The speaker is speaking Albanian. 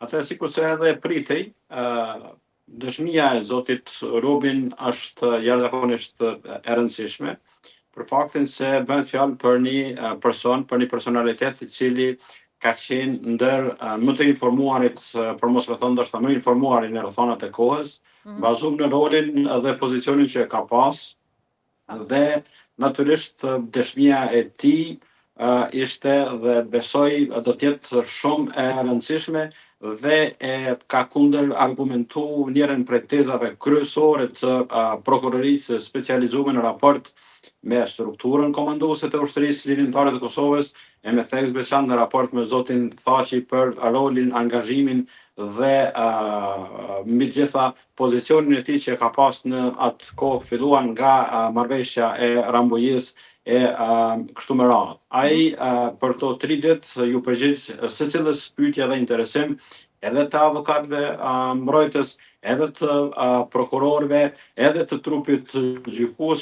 Atë sikurse edhe pritej, dëshmia e zotit Rubin është jashtëzakonisht e rëndësishme, për faktin se bën fjalë për një person, për një personalitet i cili ka qenë ndër më të informuarit, për mos me thënë ndoshta më informuarin në rrethonat e kohës, bazuar në rolin dhe pozicionin që ka pas, dhe natyrisht dëshmia e tij ishte dhe besoj do të jetë shumë e rëndësishme dhe e ka kundër argumentu njërin prej tezave kryesore të prokurorisë specializuar në raport me strukturën komanduese të ushtrisë lirimtare të Kosovës, e me theks veçantë në raport me zotin Thaçi për rolin, angazhimin dhe mbi gjitha pozicionin e tij që ka pas në atë kohë, filluan nga marrëveshja e Rambujës e kështu me radhë. Ai për to 3 ditë ju përgjigj secilës pyetje dhe interesim, edhe të avokatëve mbrojtës, edhe të prokurorëve, edhe të trupit gjykues